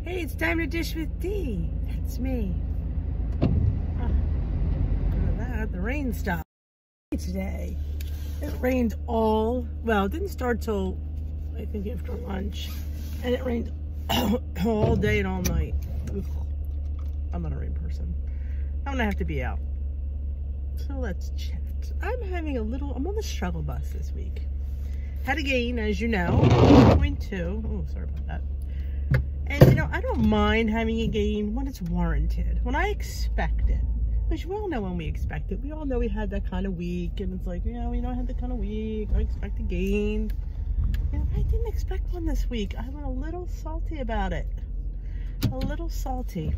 Hey, it's time to dish with D. That's me. Look at that, the rain stopped today. It rained well, it didn't start till I think after lunch. And it rained all day and all night. Ugh. I'm not a rain person. I'm gonna have to be out. So let's chat. I'm on the struggle bus this week. Had a gain, as you know, 1.2. Oh, sorry about that. And you know, I don't mind having a gain when it's warranted, when I expect it. Because we all know when we expect it. We all know we had that kind of week, and it's like, yeah, we know I had that kind of week. I expect a gain. And I didn't expect one this week. I'm a little salty about it. A little salty.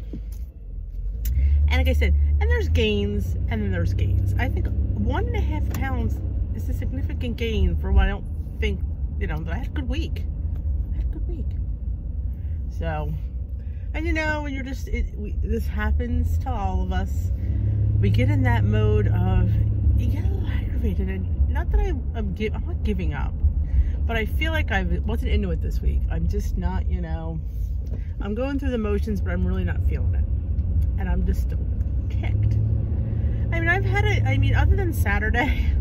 And like I said, and there's gains, and then there's gains. I think 1.5 pounds is a significant gain for what I don't think, you know, that I had a good week. So, and you know, when you're just, this happens to all of us. We get in that mode of, you get a little aggravated, and not that I'm not giving up, but I feel like I wasn't into it this week. I'm just not, you know, I'm going through the motions, but I'm really not feeling it. And I'm just still kicked. I mean, other than Saturday,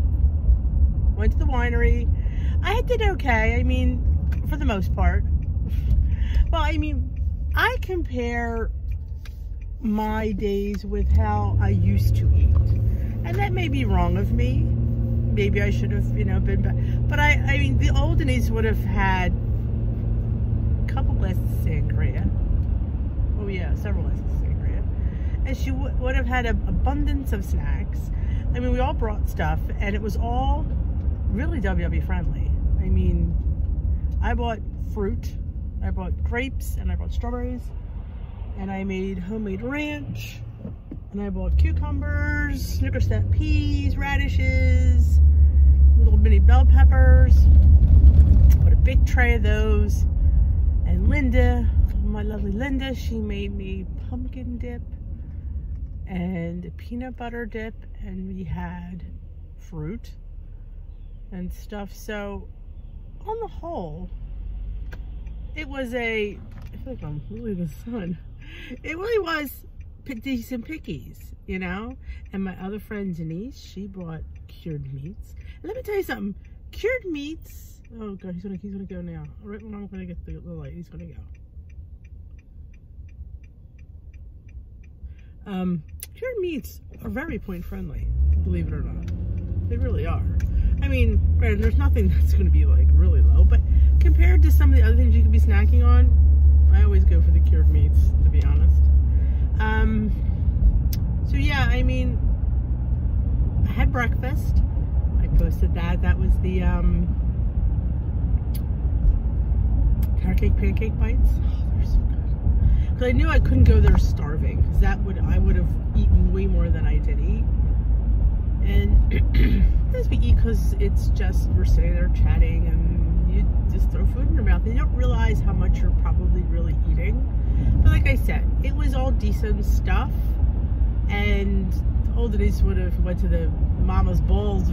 went to the winery. I did okay, I mean, for the most part. Well, I mean, I compare my days with how I used to eat. And that may be wrong of me. Maybe I should have, you know, been back. But I mean, the old Denise would have had a couple glasses of sangria. Oh yeah, several glasses of sangria. And she would have had an abundance of snacks. I mean, we all brought stuff, and it was all really WW friendly. I mean, I bought fruit. I bought grapes, and I bought strawberries, and I made homemade ranch, and I bought cucumbers, Snicker-snap peas, radishes, little mini bell peppers. Put a big tray of those. And Linda, my lovely Linda, she made me pumpkin dip and a peanut butter dip, and we had fruit and stuff. So on the whole, it was I feel like I'm really the sun. It really was decent pickies, you know? And my other friend Denise, she brought cured meats. And let me tell you something, cured meats, oh God, he's gonna go now. Right when I'm gonna get the light, he's gonna go. Cured meats are very point friendly, believe it or not. They really are. I mean, granted, there's nothing that's gonna be like really low, but compared to some of the other things you could be snacking on, I always go for the cured meats, to be honest. So yeah, I mean, I had breakfast. I posted that. That was the carrot cake pancake bites. Oh, they're so good. Because I knew I couldn't go there starving, because I would have eaten way more than I did eat. And as we eat, because it's just, we're sitting there chatting, and you just throw food in your mouth, and you don't realize how much you're probably really eating. But like I said, it was all decent stuff, and old Denise would have went to the Mama's Balls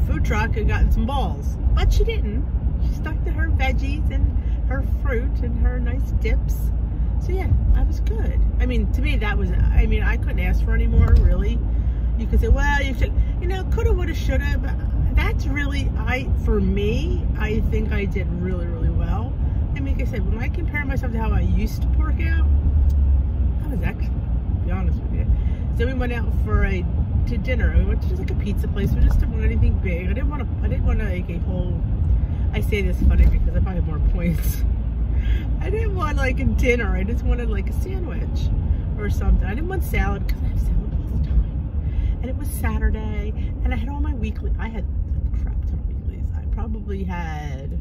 food truck and gotten some balls, but she didn't. She stuck to her veggies and her fruit and her nice dips. So yeah, I was good. I mean, to me, that was, I mean, I couldn't ask for any more, really. You could say, well, you should, you know, coulda, woulda, shoulda, but that's really, for me, I think I did really, really well. I mean, like I said, when I compare myself to how I used to pork out, I was excellent, to be honest with you. So we went out to dinner. We went to just like a pizza place. We just didn't want anything big. I didn't want like a whole, I say this funny because I probably have more points. I didn't want like a dinner. I just wanted like a sandwich or something. I didn't want salad because I have salad all the time. And it was Saturday, and I had all my weekly, I had a crap ton of weeklies. I probably had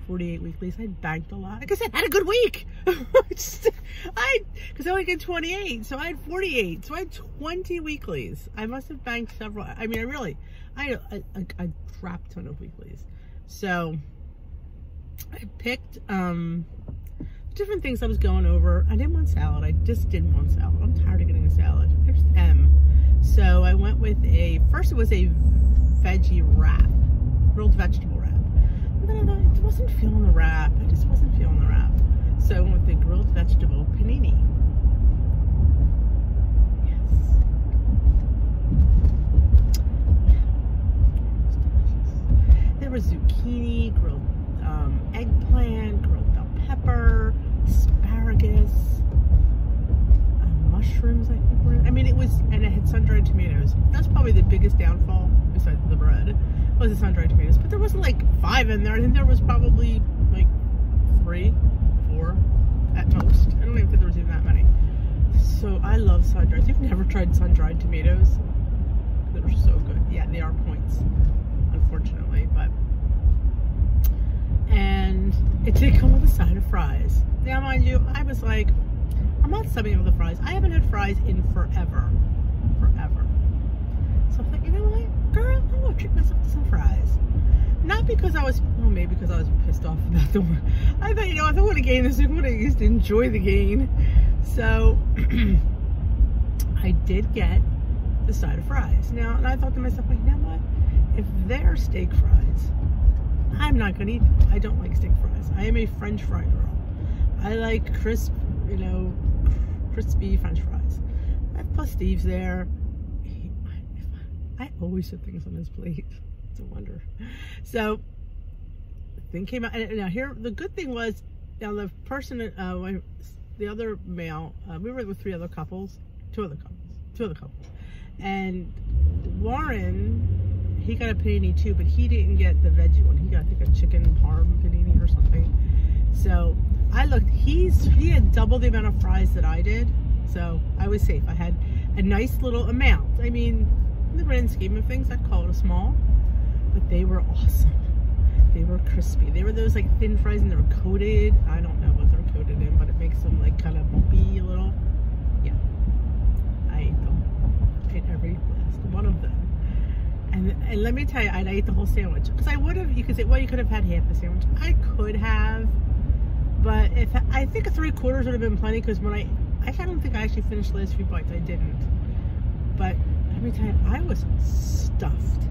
48 weeklies. I banked a lot. Like I said, I had a good week. Because I only get 28, so I had 48. So I had 20 weeklies. I must have banked several. I mean, I had a crap ton of weeklies. So I picked different things I was going over. I didn't want salad. I just didn't want salad. I'm tired of getting a salad. I just am. So I went with first it was a veggie wrap, grilled vegetable wrap. And then I thought, wasn't feeling the wrap. I just wasn't feeling the wrap. So I went with the grilled vegetable panini. Yes. There was zucchini, grilled eggplant, grilled bell pepper, asparagus, mushrooms, I think were in. I mean, it was, and it had sun-dried tomatoes. That's probably the biggest downfall, besides the bread, was the sun-dried tomatoes. But there wasn't like 5 in there. I think there was probably like 3, 4 at most. I don't even think there was even that many. So I love sun-dried. You've never tried sun-dried tomatoes? They're so good. Yeah, they are points, unfortunately, but. And it did come with a side of fries. Now, mind you, I was like, I'm not subbing over the fries. I haven't had fries in forever. So I thought, you know what, girl, I'm gonna treat myself to some fries. Not because I was, well, maybe because I was pissed off about the one. I thought, you know, if I want to gain this, I want to just enjoy the gain. So I did get the side of fries. Now, and I thought to myself, well, you know what? If they're steak fries, I'm not gonna eat them. I don't like steak fries. I am a French fry girl. I like crisp, you know, crispy French fries. Plus Steve's there. I always put things on his plate. It's a wonder. So the thing came out, and now here the good thing was, now the person, the other male, we were with 3 other couples, 2 other couples, and Warren, he got a panini too, but he didn't get the veggie one. He got, I think, a chicken parm panini or something. So I looked, he had double the amount of fries that I did, so I was safe. I had a nice little amount. I mean, in the grand scheme of things, I'd call it a small, but they were awesome. They were crispy. They were those like thin fries, and they were coated. I don't know what they're coated in, but it makes them like kind of bumpy a little. Yeah, I ate them. I ate every last one of them. And let me tell you, I ate the whole sandwich. Because I would have, you could say, well, you could have had half the sandwich. I could have, but if I think 3/4 would have been plenty, because when I don't think I actually finished the last few bites. I didn't. But let me tell you, I was stuffed.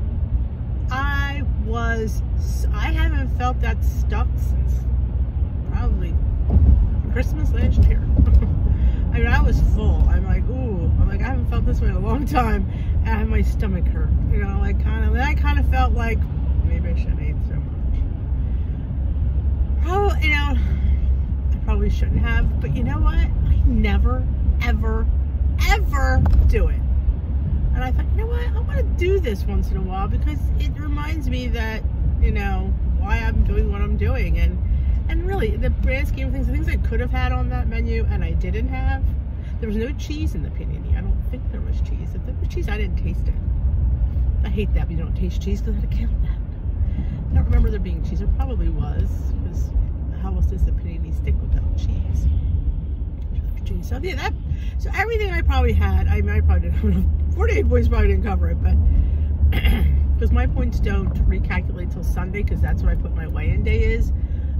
I haven't felt that stuffed since probably Christmas last year. I mean, I was full. I'm like, ooh. I'm like, I haven't felt this way in a long time. And my stomach hurt. You know, like then I kind of felt like maybe I shouldn't eat so much. Probably, you know, I probably shouldn't have. But you know what? I never, ever, ever do it. And I thought, you know what? I want to do this once in a while because it reminds me that, you know, why I'm doing what I'm doing. And really, the grand scheme of things, the things I could have had on that menu and I didn't have, there was no cheese in the panini. I don't think there was cheese. If there was cheese, I didn't taste it. I hate that when you don't taste cheese because I had to count that. I don't remember there being cheese. There probably was, because how else does the panini stick without cheese? So yeah, so everything I probably had, I probably didn't, 48 points probably didn't cover it, but because my points don't recalculate till Sunday, because that's what I put my weigh-in day is.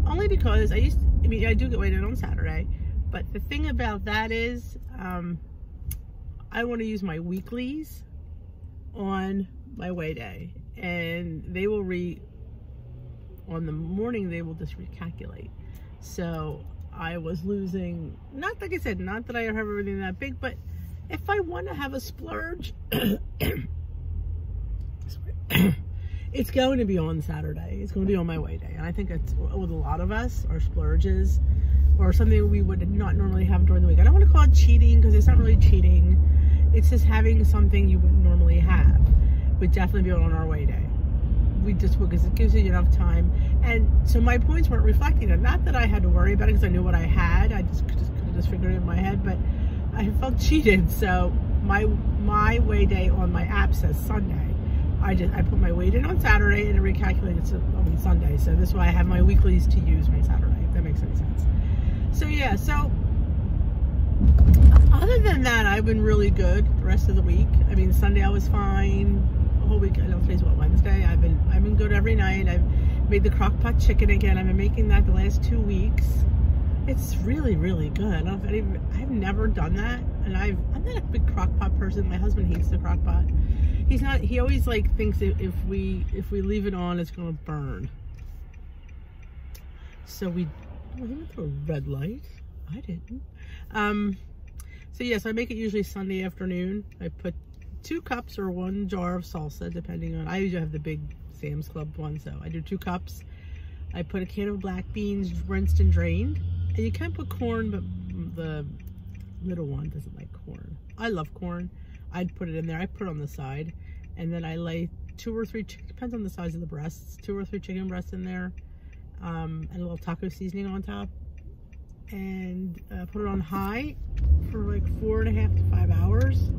Only because I do get weighed in on Saturday, but the thing about that is, I want to use my weeklies on my weigh day, and they will on the morning, they will just recalculate. So I was losing, not like I said, not that I have everything that big, but if I want to have a splurge, it's going to be on Saturday. It's going to be on my weigh day. And I think it's with a lot of us, our splurges, or something we would not normally have during the week. I don't want to call it cheating, because it's not really cheating. It's just having something you wouldn't normally have. Would definitely be on our weigh day. We just, because it gives you enough time. And so my points weren't reflecting it. Not that I had to worry about it, because I knew what I had. I could have figured it in my head, but I felt cheated. So my weigh day on my app says Sunday. I put my weight in on Saturday and it recalculates it on Sunday. So this is why I have my weeklies to use on Saturday, if that makes any sense. So yeah, so other than that, I've been really good the rest of the week. I mean, Sunday I was fine. The whole week, I know today's what, Wednesday. I've been good every night. I've made the crock pot chicken again. I've been making that the last 2 weeks. It's really, really good. I don't know if I've never done that, and I'm not a big crock pot person. My husband hates the crock pot. He's not. He always like thinks if we leave it on, it's gonna burn. So we went through a red light. I didn't. So yes, I make it usually Sunday afternoon. I put 2 cups or 1 jar of salsa, depending on, I usually have the big Sam's Club one, so I do 2 cups. I put a can of black beans, rinsed and drained. And you can put corn, but the little one doesn't like corn. I love corn. I'd put it in there. I put it on the side. And then I lay 2 or 3, depends on the size of the breasts, 2 or 3 chicken breasts in there. And a little taco seasoning on top. And put it on high for like 4.5 to 5 hours.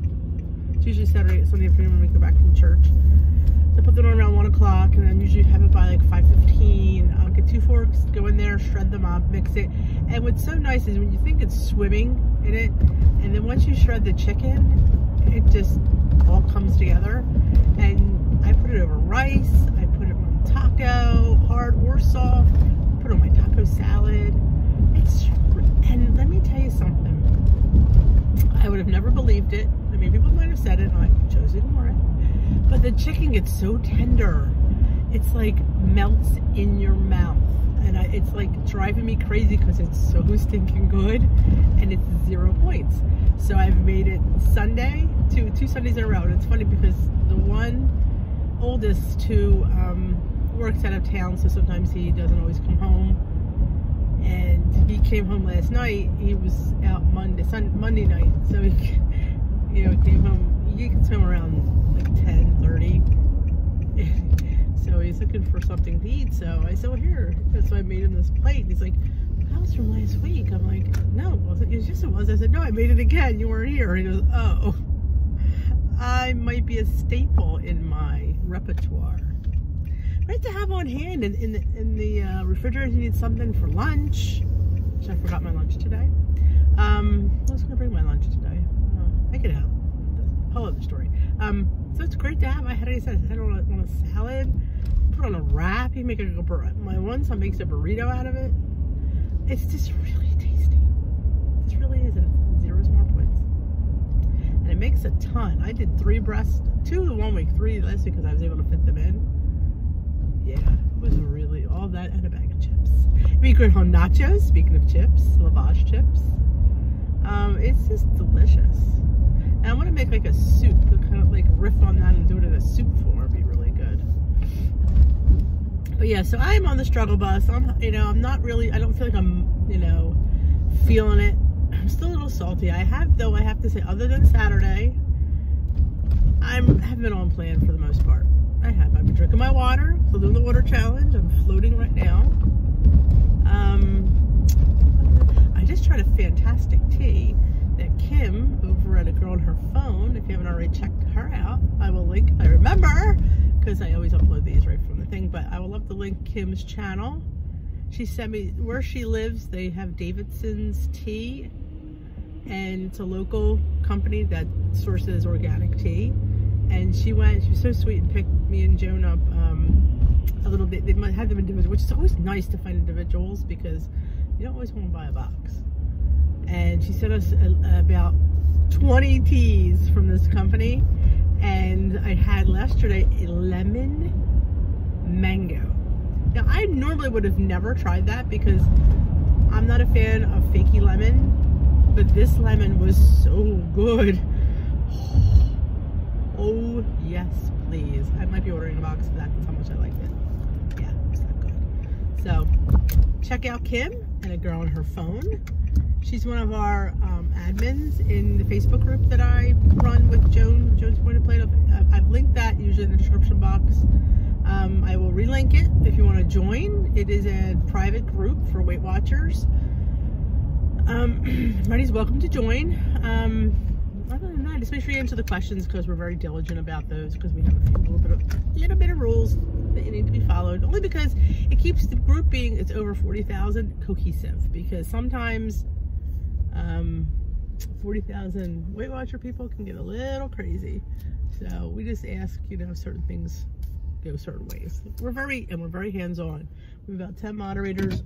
It's usually Sunday afternoon when we go back from church. So I put it on around 1 o'clock, and then usually have it by like 5:15. I'll get 2 forks, go in there, shred them up, mix it. And what's so nice is when you think it's swimming in it, and then once you shred the chicken, it just all comes together. And I put it over rice, I put it on a taco, hard or soft, put it on my taco salad. And let me tell you something, I would have never believed it. I mean, people might have said it, and I chose to ignore it. But the chicken gets so tender, it's like melts in your mouth. And it's like driving me crazy because it's so stinking good, and it's 0 points. So I've made it Sunday, 2 Sundays in a row. And it's funny because the one oldest who works out of town, so sometimes he doesn't always come home. And he came home last night. He was out Monday night, so he, you know, came home. He gets home around like 10:30. So he's looking for something to eat. So I said, "Well, here." So I made him this plate. And he's like, "That was from last week." I'm like, "No, it wasn't." He goes, "Yes, it was." I said, "No, I made it again. You weren't here." He goes, "Oh, I might be a staple in my repertoire." Right to have on hand in the refrigerator. You need something for lunch, which I forgot my lunch today. I was going to bring my lunch today. I can help. Whole other story. So it's great to have. I had it on a salad, put on a wrap. You make my one son makes a burrito out of it. It's just really tasty. This really is. And 0 more points. And it makes a ton. I did 3 breasts, 2 1 week, 3 last week because I was able to fit them in. Yeah, it was really all that and a bag of chips. We could on nachos, speaking of chips, lavage chips. It's just delicious. And I want to make like a soup, kind of like riff on that and do it in a soup form. It'd be really good. But yeah, so I'm on the struggle bus. I'm not really, I don't feel like I'm, feeling it. I'm still a little salty. I have to say, other than Saturday, I have been on plan for the most part. I've been drinking my water, still doing the water challenge. I'm floating right now. I just tried a fantastic tea that Kim over at A Girl on Her Phone, if you haven't already checked her out, I will link, I remember, because I always upload these right from the thing, but I will love to link Kim's channel. She sent me, where she lives, they have Davidson's tea, and it's a local company that sources organic tea. And she was so sweet and picked me and Joan up a little bit. They might have them individual, which is always nice to find individuals because you don't always want to buy a box. And she sent us about 20 teas from this company. And I had yesterday a lemon mango. Now, I normally would have never tried that because I'm not a fan of fakey lemon. But this lemon was so good. Oh, yes, please. I might be ordering a box for that. That's how much I liked it. Yeah, it's that good. So, check out Kim and A Girl on Her Phone. She's one of our admins in the Facebook group that I run with Joan's Point of Plate. I've linked that usually in the description box. I will relink it if you want to join. It is a private group for Weight Watchers. Everybody's welcome to join. Other than that, just make sure you answer the questions because we're very diligent about those because we have a little bit of rules that you need to be followed. Only because it keeps the group being, it's over 40,000, cohesive. Because sometimes 40,000 Weight Watcher people can get a little crazy. So we just ask, certain things go certain ways. We're very hands-on. We have about 10 moderators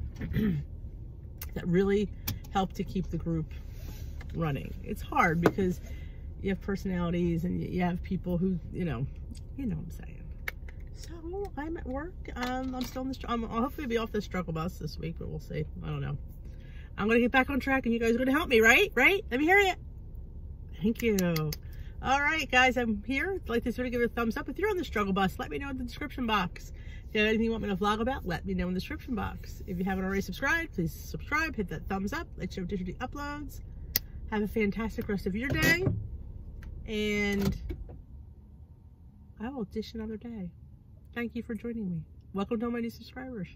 that really help to keep the group running. It's hard because you have personalities and you have people who, you know what I'm saying. So I'm at work. I'm still on the. I'll hopefully be off the struggle bus this week, but we'll see. I don't know. I'm gonna get back on track, and you guys are gonna help me, right? Right? Let me hear you. Thank you. All right, guys, I'm here. If you like this video, give it a thumbs up. If you're on the struggle bus, let me know in the description box. If you have anything you want me to vlog about, let me know in the description box. If you haven't already subscribed, please subscribe. Hit that thumbs up. Let you know additional uploads. Have a fantastic rest of your day, and I will dish another day. Thank you for joining me. Welcome to all my new subscribers.